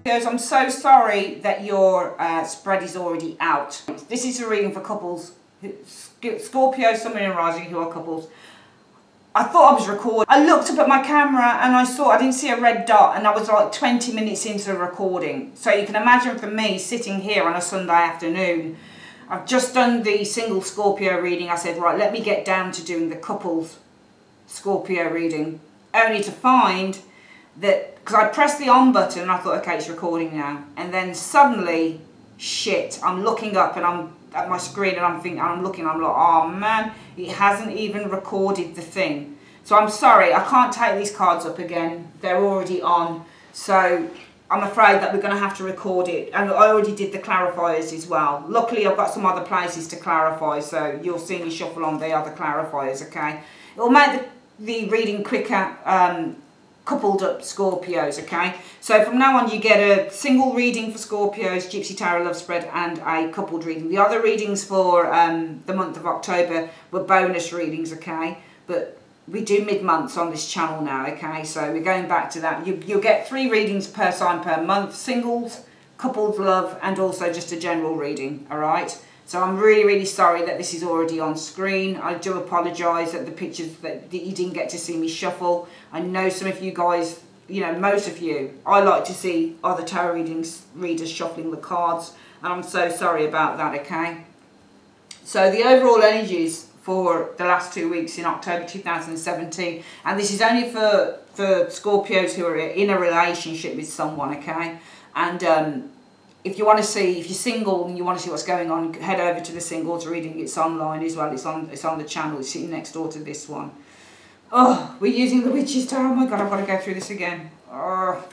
Because I'm so sorry that your spread is already out. This is a reading for couples, Scorpio, Sun, Moon and Rising, who are couples. I thought I was recording. I looked up at my camera and I didn't see a red dot, and I was like 20 minutes into the recording. So you can imagine for me sitting here on a Sunday afternoon, I've just done the single Scorpio reading. I said, right, let me get down to doing the couples Scorpio reading, only to find that, because I pressed the on button and I thought, okay, it's recording now, and then suddenly, shit, I'm looking up and I'm at my screen and I'm like, oh man, it hasn't even recorded the thing. So I'm sorry, I can't take these cards up again, they're already on, so I'm afraid that we're going to have to record it. And I already did the clarifiers as well. Luckily I've got some other places to clarify, so you'll see me shuffle on the other clarifiers, okay? It'll make the reading quicker, coupled up Scorpios, okay? So from now on you get a single reading for Scorpios, Gypsy Tarot Love Spread, and a coupled reading. The other readings for the month of October were bonus readings, okay? But we do mid-months on this channel now, okay? So we're going back to that. You'll get 3 readings per sign per month, singles, coupled love, and also just a general reading, all right? So I'm really, really sorry that this is already on screen. I do apologise that the pictures that you didn't get to see me shuffle. I know some of you guys, you know, most of you, I like to see other tarot readers shuffling the cards. And I'm so sorry about that, okay? So the overall energies for the last 2 weeks in October 2017. And this is only for Scorpios who are in a relationship with someone, okay? And if you want to see, if you're single and you want to see what's going on, head over to the singles reading. It's online as well. It's on the channel. It's sitting next door to this one. Oh, we're using the Witch's Tarot. Oh my God, I've got to go through this again. Oh.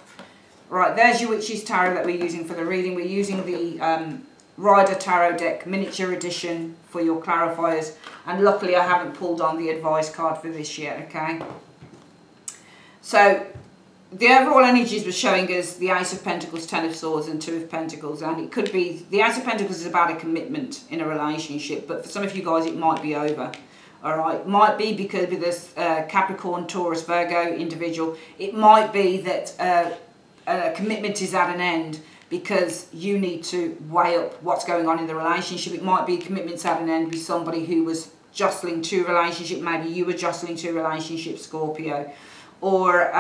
Right, there's your Witch's Tarot that we're using for the reading. We're using the Rider Tarot deck miniature edition for your clarifiers. And luckily I haven't pulled on the advice card for this yet, okay? So the overall energies were showing us the Ace of Pentacles, Ten of Swords and Two of Pentacles, and it could be, the Ace of Pentacles is about a commitment in a relationship, but for some of you guys it might be over, alright? Might be because with this Capricorn, Taurus, Virgo individual, it might be that a commitment is at an end because you need to weigh up what's going on in the relationship. It might be commitments at an end with somebody who was jostling to a relationship, maybe you were jostling to a relationship, Scorpio. Or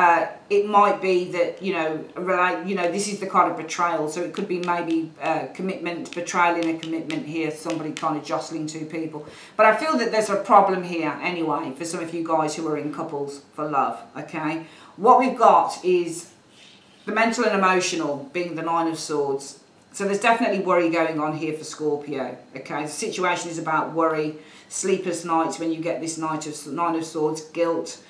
it might be that, you know, this is the kind of betrayal. So it could be maybe commitment, betrayal in a commitment here, somebody kind of jostling two people. But I feel that there's a problem here anyway for some of you guys who are in couples for love, okay? What we've got is the mental and emotional being the Nine of Swords. So there's definitely worry going on here for Scorpio, okay? The situation is about worry, sleepless nights when you get this Nine of Swords, guilt,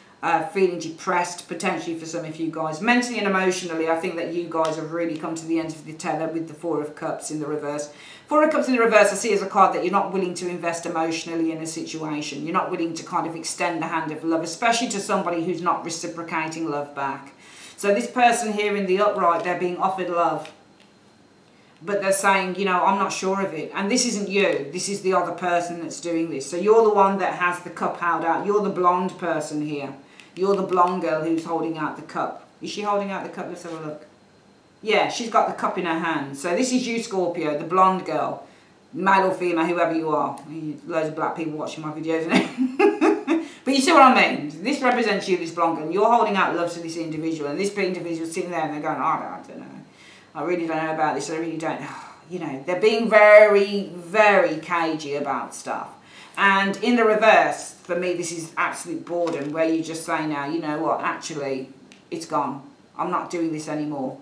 feeling depressed potentially for some of you guys. Mentally and emotionally, I think that you guys have really come to the end of the tether with the Four of Cups in the reverse. Four of Cups in the reverse I see as a card that you're not willing to invest emotionally in a situation. You're not willing to kind of extend the hand of love, especially to somebody who's not reciprocating love back. So this person here in the upright, they're being offered love, but they're saying, you know, I'm not sure of it. And this isn't you. This is the other person that's doing this. So you're the one that has the cup held out. You're the blonde person here. You're the blonde girl who's holding out the cup. Is she holding out the cup? Let's have a look. Yeah, she's got the cup in her hand. So this is you, Scorpio, the blonde girl. Male or female, whoever you are. Loads of black people watching my videos, isn't it? But you see what I mean? This represents you, this blonde girl. And you're holding out love to this individual. And this individual's sitting there and they're going, oh, I don't know. I really don't know about this. I really don't. You know, they're being very, very cagey about stuff. And in the reverse, for me, this is absolute boredom, where you just say now, you know what, actually, it's gone. I'm not doing this anymore.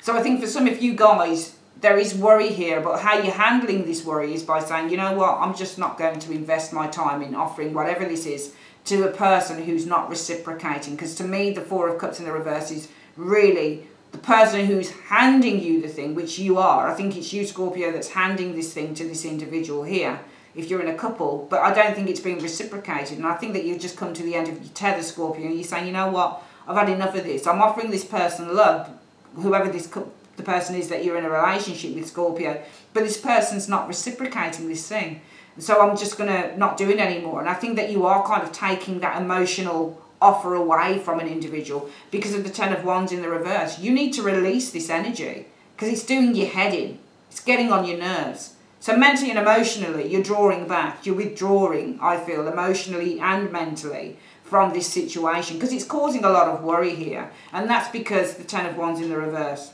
So I think for some of you guys, there is worry here, but how you're handling this worry is by saying, you know what, I'm just not going to invest my time in offering whatever this is to a person who's not reciprocating. Because to me, the Four of Cups in the reverse is really the person who's handing you the thing, which you are. I think it's you, Scorpio, that's handing this thing to this individual here, if you're in a couple, but I don't think it's being reciprocated. And I think that you've just come to the end of your tether, Scorpio, and you're saying, you know what, I've had enough of this. I'm offering this person love, whoever the person is that you're in a relationship with, Scorpio, but this person's not reciprocating this thing. So I'm just going to not do it anymore. And I think that you are kind of taking that emotional offer away from an individual because of the Ten of Wands in the reverse. You need to release this energy because it's doing your head in. It's getting on your nerves. So mentally and emotionally, you're drawing back. You're withdrawing, I feel, emotionally and mentally from this situation because it's causing a lot of worry here. And that's because the Ten of Wands in the reverse.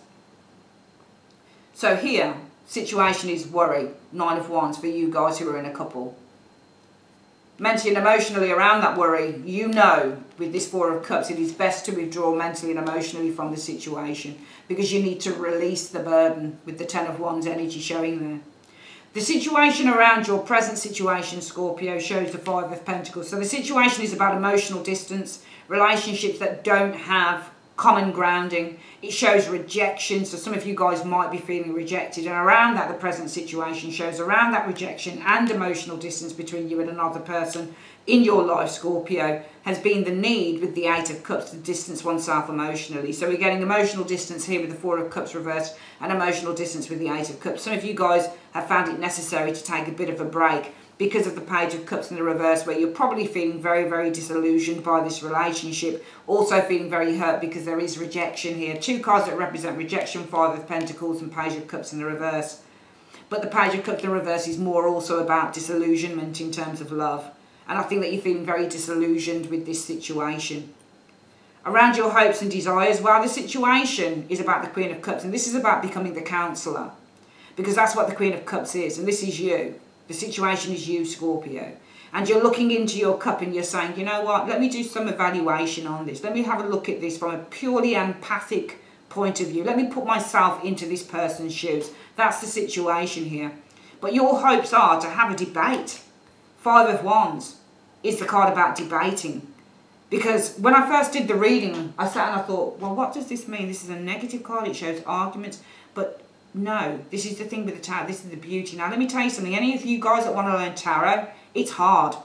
So here, situation is worry, Nine of Wands for you guys who are in a couple. Mentally and emotionally around that worry, you know, with this Four of Cups, it is best to withdraw mentally and emotionally from the situation because you need to release the burden with the Ten of Wands energy showing there. The situation around your present situation, Scorpio, shows the Five of Pentacles. So the situation is about emotional distance, relationships that don't have common grounding. It shows rejection, so some of you guys might be feeling rejected, and around that the present situation shows around that rejection and emotional distance between you and another person in your life, Scorpio, has been the need with the Eight of Cups to distance oneself emotionally. So we're getting emotional distance here with the Four of Cups reversed and emotional distance with the Eight of Cups. Some of you guys have found it necessary to take a bit of a break because of the Page of Cups in the reverse, where you're probably feeling very, very disillusioned by this relationship. Also feeling very hurt because there is rejection here. Two cards that represent rejection, Five of Pentacles and Page of Cups in the reverse. But the Page of Cups in the reverse is more also about disillusionment in terms of love. And I think that you're feeling very disillusioned with this situation. Around your hopes and desires, well, the situation is about the Queen of Cups. And this is about becoming the counsellor. Because that's what the Queen of Cups is. And this is you. The situation is you, Scorpio. And you're looking into your cup and you're saying, you know what, let me do some evaluation on this. Let me have a look at this from a purely empathic point of view. Let me put myself into this person's shoes. That's the situation here. But your hopes are to have a debate. Five of Wands is the card about debating. Because when I first did the reading, I sat and I thought, well, what does this mean? This is a negative card. It shows arguments. But no, this is the thing with the tarot. This is the beauty. Now, let me tell you something. Any of you guys that want to learn tarot, it's hard.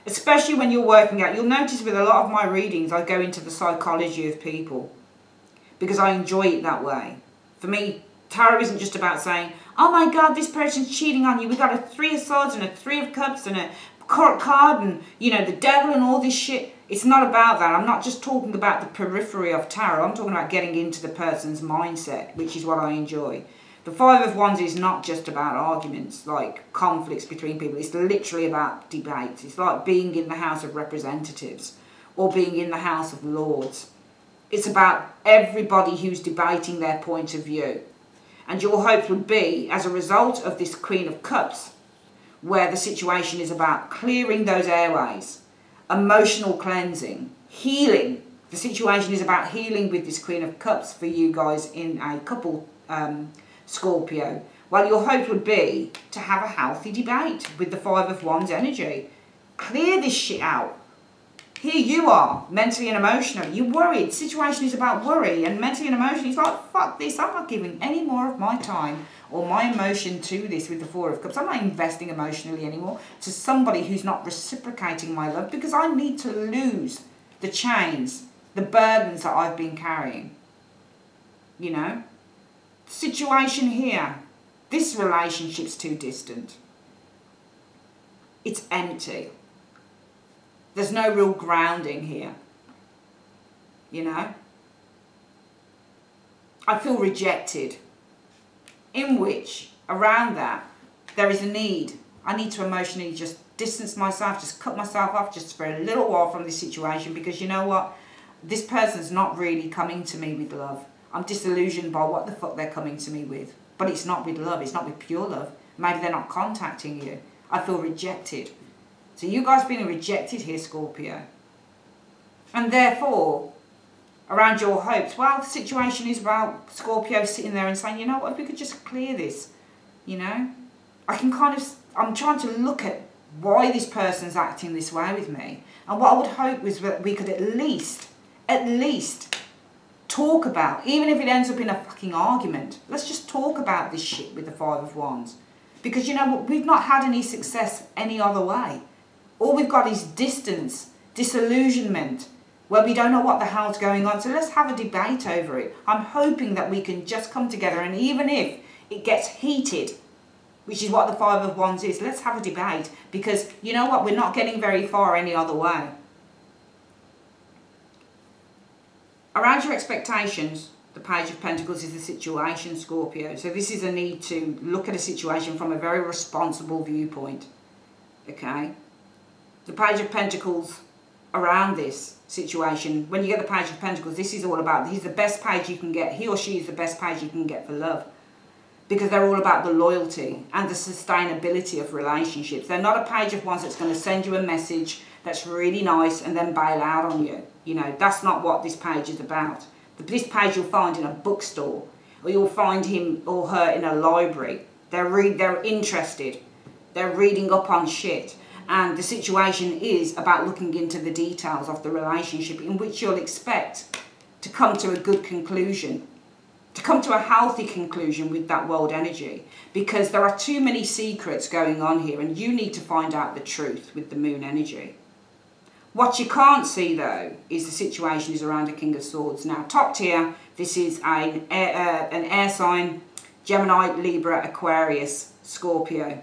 Especially when you're working out. You'll notice with a lot of my readings, I go into the psychology of people. Because I enjoy it that way. For me, tarot isn't just about saying, oh my God, this person's cheating on you. We've got a Three of Swords and a Three of Cups and a card and, you know, the devil and all this shit. It's not about that. I'm not just talking about the periphery of tarot. I'm talking about getting into the person's mindset, which is what I enjoy. The Five of Wands is not just about arguments, like conflicts between people. It's literally about debates. It's like being in the House of Representatives or being in the House of Lords. It's about everybody who's debating their point of view. And your hopes would be, as a result of this Queen of Cups, where the situation is about clearing those airways, emotional cleansing, healing. The situation is about healing with this Queen of Cups for you guys in a couple, Scorpio. Well, your hope would be to have a healthy debate with the Five of Wands energy. Clear this shit out. Here you are, mentally and emotionally. You're worried. The situation is about worry, and mentally and emotionally, it's like, fuck this. I'm not giving any more of my time or my emotion to this with the Four of Cups. I'm not investing emotionally anymore to somebody who's not reciprocating my love because I need to lose the chains, the burdens that I've been carrying. You know? Situation here. This relationship's too distant. It's empty. There's no real grounding here. You know? I feel rejected. In which, around that, there is a need. I need to emotionally just distance myself, just cut myself off just for a little while from this situation because you know what? This person's not really coming to me with love. I'm disillusioned by what the fuck they're coming to me with. But it's not with love. It's not with pure love. Maybe they're not contacting you. I feel rejected. So you guys feeling rejected here, Scorpio. And therefore, around your hopes, well, the situation is about Scorpio sitting there and saying, you know what, if we could just clear this, you know? I'm trying to look at why this person's acting this way with me. And what I would hope was that we could at least talk about, even if it ends up in a fucking argument, let's just talk about this shit with the Five of Wands. Because, you know, we've not had any success any other way. All we've got is distance, disillusionment, where we don't know what the hell's going on. So let's have a debate over it. I'm hoping that we can just come together, and even if it gets heated, which is what the Five of Wands is, let's have a debate. Because you know what? We're not getting very far any other way. Around your expectations, the Page of Pentacles is the situation, Scorpio. So this is a need to look at a situation from a very responsible viewpoint. Okay? The Page of Pentacles around this situation, when you get the Page of Pentacles, this is all about, he's the best page you can get. He or she is the best page you can get for love. Because they're all about the loyalty and the sustainability of relationships. They're not a Page of Wands that's going to send you a message that's really nice and then bail out on you. You know, that's not what this page is about. This page you'll find in a bookstore, or you'll find him or her in a library. They're interested. They're reading up on shit. And the situation is about looking into the details of the relationship, in which you'll expect to come to a good conclusion, to come to a healthy conclusion with that world energy, because there are too many secrets going on here and you need to find out the truth with the moon energy. What you can't see though is the situation is around a King of Swords. Now top tier, this is an air sign, Gemini, Libra, Aquarius, Scorpio.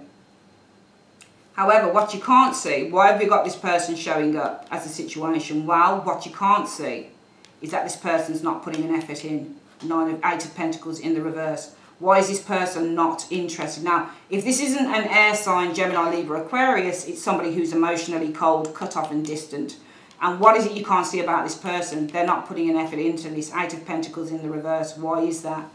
However, what you can't see, why have we got this person showing up as a situation? Well, what you can't see is that this person's not putting an effort in. Eight of Pentacles in the reverse. Why is this person not interested? Now, if this isn't an air sign, Gemini, Libra, Aquarius, it's somebody who's emotionally cold, cut off and distant. And what is it you can't see about this person? They're not putting an effort into this. Eight of Pentacles in the reverse. Why is that?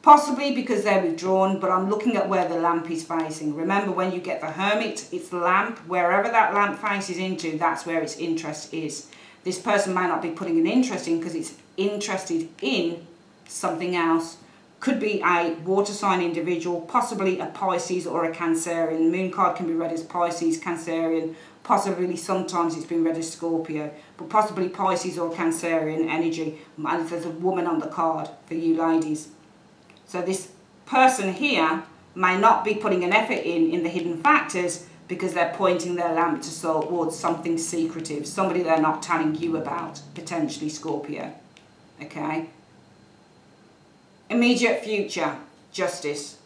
Possibly because they're withdrawn, but I'm looking at where the lamp is facing. Remember, when you get the Hermit, it's the lamp. Wherever that lamp faces into, that's where its interest is. This person may not be putting an interest in because it's interested in something else. Could be a water sign individual, possibly a Pisces or a Cancerian. Moon card can be read as Pisces, Cancerian, possibly sometimes it's been read as Scorpio, but possibly Pisces or Cancerian energy. And there's a woman on the card for you ladies. So this person here may not be putting an effort in the hidden factors because they're pointing their lamp towards something secretive, somebody they're not telling you about, potentially Scorpio. Okay? Immediate future, justice.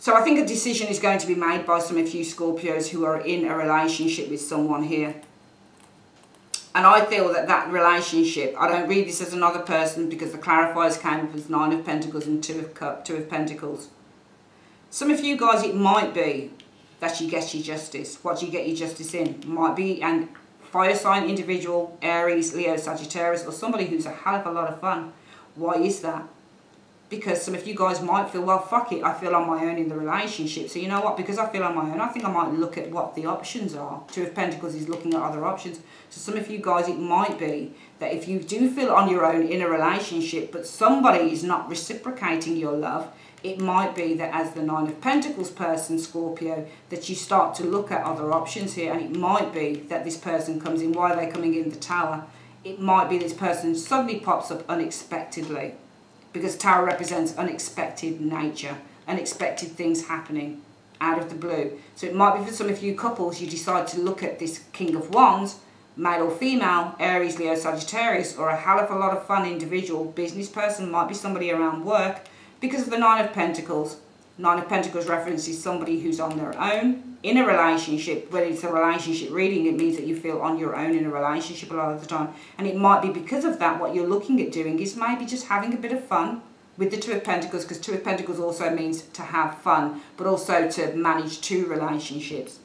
So I think a decision is going to be made by some of you Scorpios who are in a relationship with someone here. And I feel that that relationship, I don't read this as another person because the clarifiers came up as Nine of Pentacles and Two of Pentacles. Some of you guys, it might be that you get your justice. What do you get your justice in? Might be an fire sign individual, Aries, Leo, Sagittarius, or somebody who's a hell of a lot of fun. Why is that? Because some of you guys might feel, well, fuck it, I feel on my own in the relationship. So you know what, because I feel on my own, I think I might look at what the options are. Two of Pentacles is looking at other options. So some of you guys, it might be that if you do feel on your own in a relationship, but somebody is not reciprocating your love, it might be that as the Nine of Pentacles person, Scorpio, that you start to look at other options here. And it might be that this person comes in. Why are they coming in the Tower? It might be this person suddenly pops up unexpectedly. Because Tower represents unexpected nature, unexpected things happening out of the blue. So it might be for some of you couples, you decide to look at this King of Wands, male or female, Aries, Leo, Sagittarius, or a hell of a lot of fun individual, business person, might be somebody around work, because of the Nine of Pentacles. Nine of Pentacles references somebody who's on their own, in a relationship. Whether it's a relationship reading, it means that you feel on your own in a relationship a lot of the time. And it might be because of that, what you're looking at doing is maybe just having a bit of fun with the Two of Pentacles, because Two of Pentacles also means to have fun, but also to manage two relationships.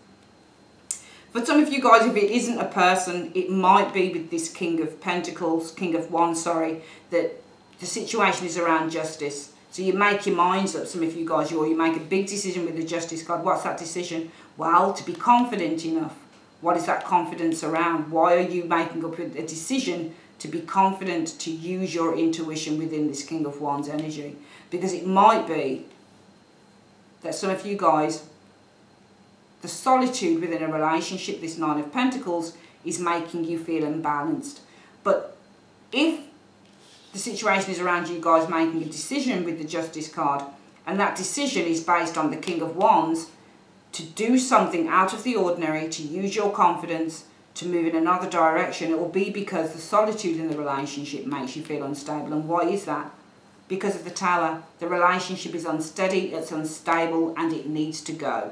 For some of you guys, if it isn't a person, it might be with this King of Pentacles, King of Wands, sorry, that the situation is around justice. So you make your minds up, some of you guys, or you make a big decision with the Justice card. What's that decision? Well, to be confident enough. What is that confidence around? Why are you making up a decision to be confident, to use your intuition within this King of Wands energy? Because it might be that some of you guys, the solitude within a relationship, this Nine of Pentacles, is making you feel imbalanced. But if the situation is around you guys making a decision with the Justice card, and that decision is based on the King of Wands, to do something out of the ordinary, to use your confidence, to move in another direction, it will be because the solitude in the relationship makes you feel unstable. And why is that? Because of the Tower. The relationship is unsteady, it's unstable, and it needs to go.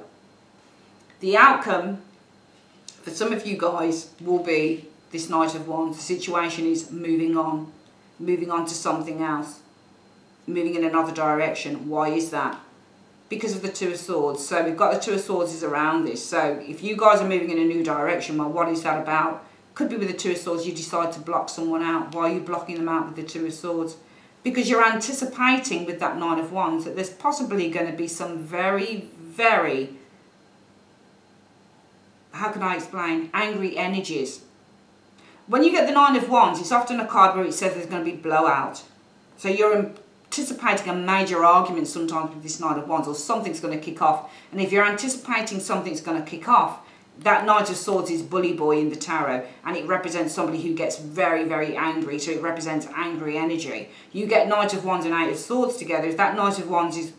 The outcome for some of you guys will be this Knight of Wands. The situation is moving on. moving on to something else, moving in another direction. Why is that? Because of the Two of Swords. So we've got the Two of Swords is around this. So if you guys are moving in a new direction, well, what is that about? Could be with the Two of Swords, you decide to block someone out. Why are you blocking them out with the Two of Swords? Because you're anticipating with that Nine of Wands that there's possibly going to be some very, very, how can I explain, angry energies. When you get the Nine of Wands, it's often a card where it says there's going to be blowout. So you're anticipating a major argument sometimes with this Nine of Wands, or something's going to kick off. And if you're anticipating something's going to kick off, that Knight of Swords is Bully Boy in the tarot, and it represents somebody who gets very, very angry, so it represents angry energy. You get Knight of Wands and Eight of Swords together. If that Knight of Wands is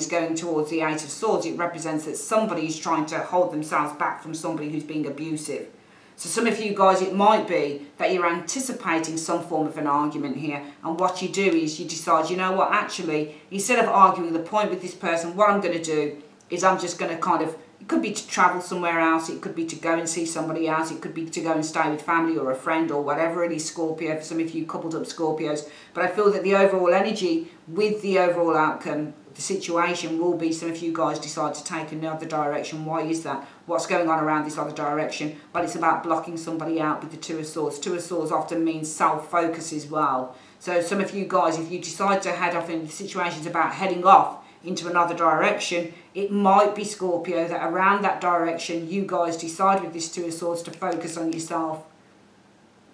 going towards the Eight of Swords, it represents that somebody is trying to hold themselves back from somebody who's being abusive. So some of you guys, it might be that you're anticipating some form of an argument here, and what you do is you decide, you know what, actually, instead of arguing the point with this person, what I'm going to do is I'm just going to kind of, it could be to travel somewhere else, it could be to go and see somebody else, it could be to go and stay with family or a friend or whatever it is, Scorpio, for some of you coupled up Scorpios. But I feel that the overall energy with the overall outcome, the situation will be some of you guys decide to take another direction. Why is that? What's going on around this other direction? Well, it's about blocking somebody out with the Two of Swords. Two of Swords often means self-focus as well. So some of you guys, if you decide to head off and the situation's about heading off into another direction, it might be, Scorpio, that around that direction you guys decide with this Two of Swords to focus on yourself.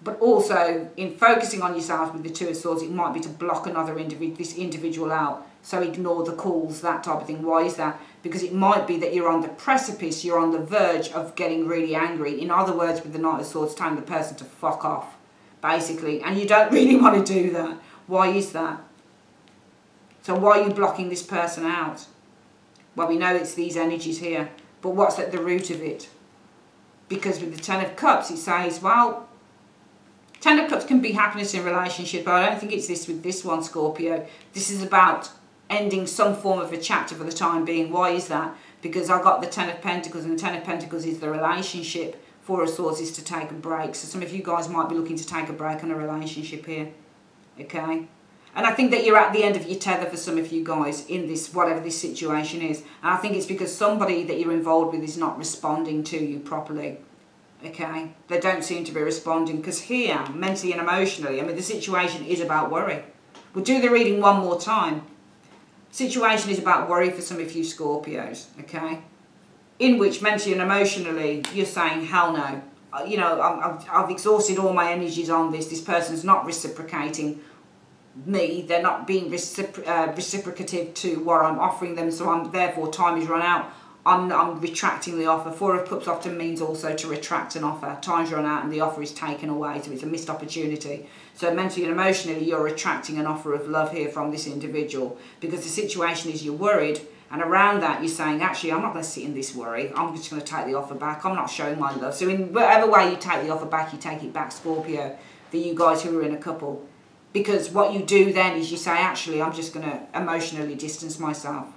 But also, in focusing on yourself with the Two of Swords, it might be to block another this individual out. So ignore the calls, that type of thing. Why is that? Because it might be that you're on the precipice, you're on the verge of getting really angry. In other words, with the Knight of Swords, telling the person to fuck off, basically. And you don't really want to do that. Why is that? So why are you blocking this person out? Well, we know it's these energies here. But what's at the root of it? Because with the Ten of Cups, it says, well, Ten of Cups can be happiness in relationship, but I don't think it's this with this one, Scorpio. This is about ending some form of a chapter for the time being. Why is that? Because I got the Ten of Pentacles, and the Ten of Pentacles is the relationship. Four of Swords is to take a break. So some of you guys might be looking to take a break on a relationship here. Okay? And I think that you're at the end of your tether for some of you guys in this, whatever this situation is. And I think it's because somebody that you're involved with is not responding to you properly. Okay? They don't seem to be responding, because here, mentally and emotionally, I mean, the situation is about worry. We'll do the reading one more time. Situation is about worry for some of you Scorpios, okay? In which mentally and emotionally, you're saying, hell no. You know, I've exhausted all my energies on this. This person's not reciprocating me. They're not being reciprocative to what I'm offering them, so therefore time is run out. I'm retracting the offer. Four of Cups often means also to retract an offer. Time's run out and the offer is taken away, so it's a missed opportunity. So mentally and emotionally, you're retracting an offer of love here from this individual, because the situation is you're worried, and around that you're saying, actually, I'm not going to sit in this worry. I'm just going to take the offer back. I'm not showing my love. So in whatever way you take the offer back, you take it back, Scorpio, for you guys who are in a couple. Because what you do then is you say, actually, I'm just going to emotionally distance myself.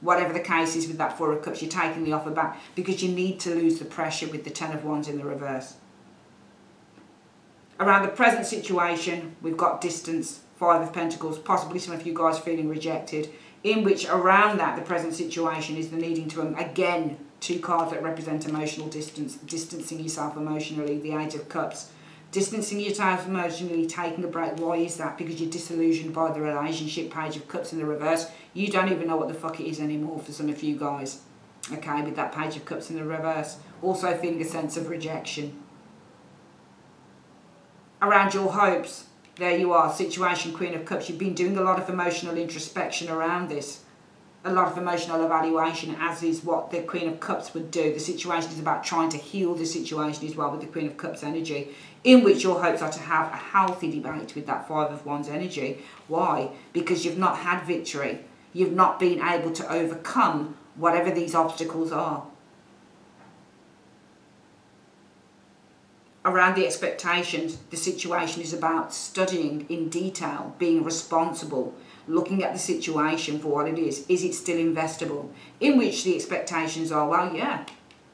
Whatever the case is with that Four of Cups, you're taking the offer back because you need to lose the pressure with the Ten of Wands in the reverse. Around the present situation, we've got distance, Five of Pentacles, possibly some of you guys feeling rejected, in which around that, the present situation is the needing to, again, two cards that represent emotional distance, distancing yourself emotionally, the Eight of Cups. Distancing yourself emotionally, taking a break. Why is that? Because you're disillusioned by the relationship, Page of Cups in the reverse. You don't even know what the fuck it is anymore for some of you guys. Okay, with that Page of Cups in the reverse. Also feeling a sense of rejection. Around your hopes, there you are, situation, Queen of Cups. You've been doing a lot of emotional introspection around this. A lot of emotional evaluation, as is what the Queen of Cups would do. The situation is about trying to heal the situation as well with the Queen of Cups energy, in which your hopes are to have a healthy debate with that Five of Wands energy. Why? Because you've not had victory. You've not been able to overcome whatever these obstacles are. Around the expectations, the situation is about studying in detail, being responsible, looking at the situation for what it is. Is it still investable? In which the expectations are, well, yeah,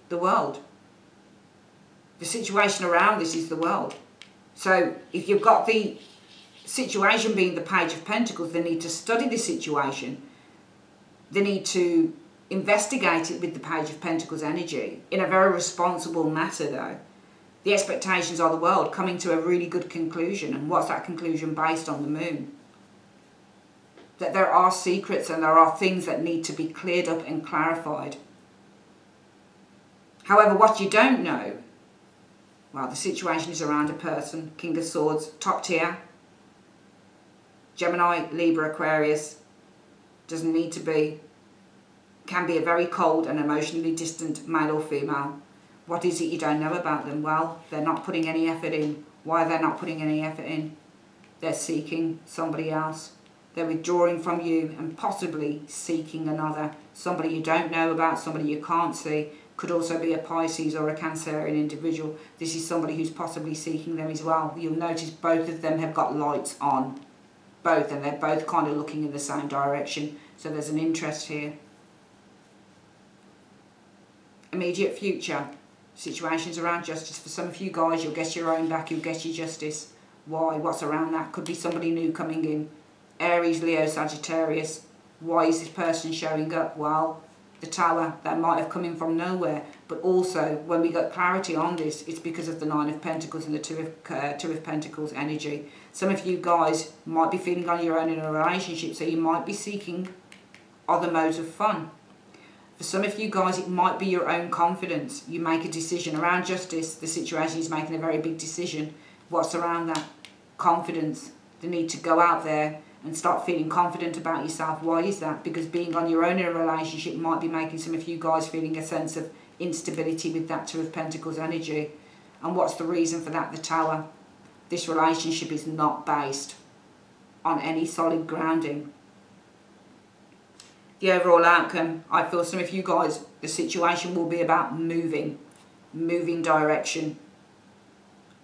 the world. The situation around this is the world. So if you've got the situation being the Page of Pentacles, they need to study the situation. They need to investigate it with the Page of Pentacles energy in a very responsible manner though. The expectations of the world coming to a really good conclusion. And what's that conclusion based on? The moon. That there are secrets and there are things that need to be cleared up and clarified. However, what you don't know, well, the situation is around a person, King of Swords, top tier, Gemini, Libra, Aquarius, doesn't need to be, can be a very cold and emotionally distant male or female. What is it you don't know about them? Well, they're not putting any effort in. Why are they not putting any effort in? They're seeking somebody else. They're withdrawing from you and possibly seeking another. Somebody you don't know about, somebody you can't see. Could also be a Pisces or a Cancerian individual. This is somebody who's possibly seeking them as well. You'll notice both of them have got lights on. Both, and they're both kind of looking in the same direction. So there's an interest here. Immediate future. Situations around justice. For some of you guys, you'll get your own back, you'll get your justice. Why? What's around that? Could be somebody new coming in. Aries, Leo, Sagittarius. Why is this person showing up? Well, the Tower, that might have come in from nowhere. But also, when we got clarity on this, it's because of the Nine of Pentacles and the Two of Pentacles energy. Some of you guys might be feeling on your own in a relationship, so you might be seeking other modes of fun. For some of you guys, it might be your own confidence. You make a decision around justice. The situation is making a very big decision. What's around that? Confidence. The need to go out there and start feeling confident about yourself. Why is that? Because being on your own in a relationship might be making some of you guys feeling a sense of instability with that Two of Pentacles energy. And what's the reason for that? The Tower. This relationship is not based on any solid grounding. The overall outcome, I feel some of you guys, the situation will be about moving direction.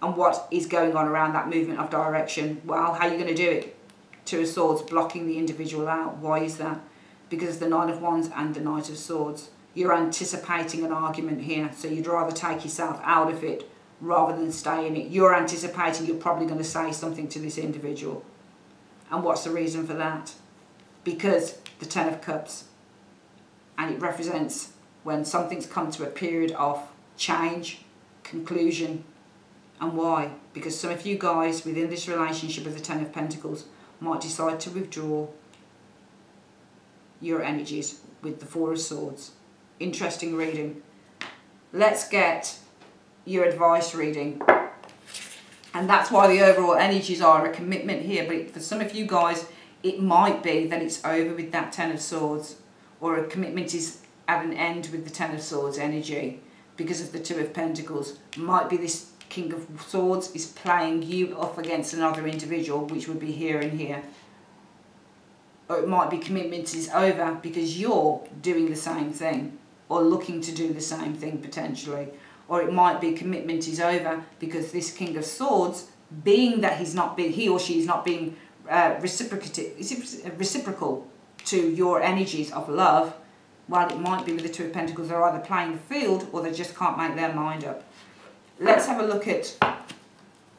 And what is going on around that movement of direction? Well, how are you going to do it? Two of Swords, blocking the individual out. Why is that? Because of the Nine of Wands and the Knight of Swords. You're anticipating an argument here, so you'd rather take yourself out of it rather than stay in it. You're anticipating you're probably going to say something to this individual. And what's the reason for that? Because the Ten of Cups, and it represents when something's come to a period of change, conclusion. And why? Because some of you guys within this relationship with the Ten of Pentacles might decide to withdraw your energies with the Four of Swords. Interesting reading. Let's get your advice reading. And that's why the overall energies are a commitment here. But for some of you guys, it might be that it's over with that Ten of Swords, or a commitment is at an end with the Ten of Swords energy because of the Two of Pentacles. Might be this King of Swords is playing you off against another individual, which would be here and here. Or it might be commitment is over because you're doing the same thing or looking to do the same thing potentially. Or it might be commitment is over because this King of Swords, being that he or she is not being reciprocal to your energies of love, while it might be with the Two of Pentacles, they're either playing the field or they just can't make their mind up. Let's have a look at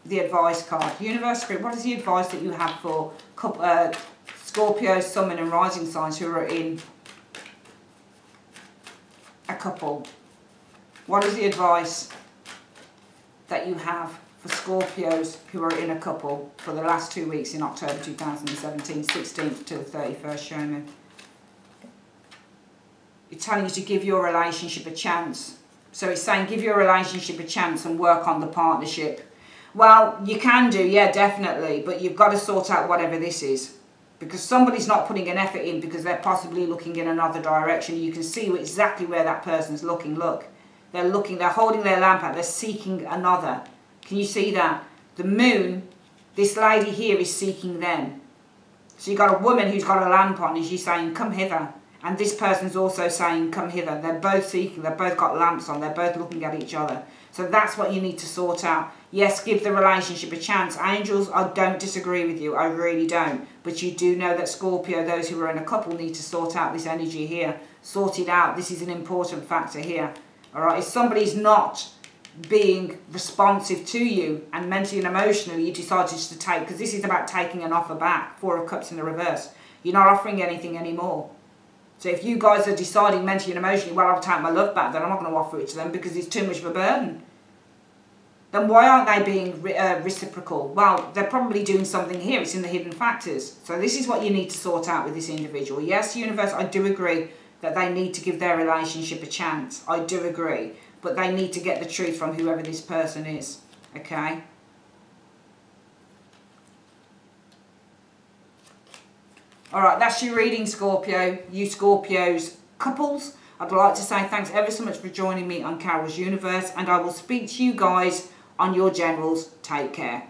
the advice card. Universe Spirit, what is the advice that you have for Scorpio, Sun, and Rising signs who are in a couple? What is the advice that you have for Scorpios who are in a couple for the last 2 weeks in October 2017, 16th to the 31st, show me. It's telling you to give your relationship a chance. So it's saying give your relationship a chance and work on the partnership. Well, you can do, yeah, definitely, but you've got to sort out whatever this is. Because somebody's not putting an effort in because they're possibly looking in another direction. You can see exactly where that person's looking. Look, they're looking, they're holding their lamp out, they're seeking another. Can you see that? The moon, this lady here is seeking them. So you've got a woman who's got a lamp on and she's saying, come hither. And this person's also saying, come hither. They're both seeking, they've both got lamps on, they're both looking at each other. So that's what you need to sort out. Yes, give the relationship a chance. Angels, I don't disagree with you, I really don't. But you do know that Scorpio, those who are in a couple, need to sort out this energy here. Sort it out, this is an important factor here. Alright, if somebody's not being responsive to you, and mentally and emotionally you decided to take, because this is about taking an offer back. Four of Cups in the reverse. You're not offering anything anymore. So if you guys are deciding mentally and emotionally, well, I'll take my love back, then I'm not going to offer it to them because it's too much of a burden. Then why aren't they being reciprocal? Well, they're probably doing something here. It's in the hidden factors. So this is what you need to sort out with this individual. Yes, universe, I do agree that they need to give their relationship a chance. I do agree. But they need to get the truth from whoever this person is. Okay? Alright, that's your reading, Scorpio. You Scorpios couples. I'd like to say thanks ever so much for joining me on Carol's Universe. And I will speak to you guys on your generals. Take care.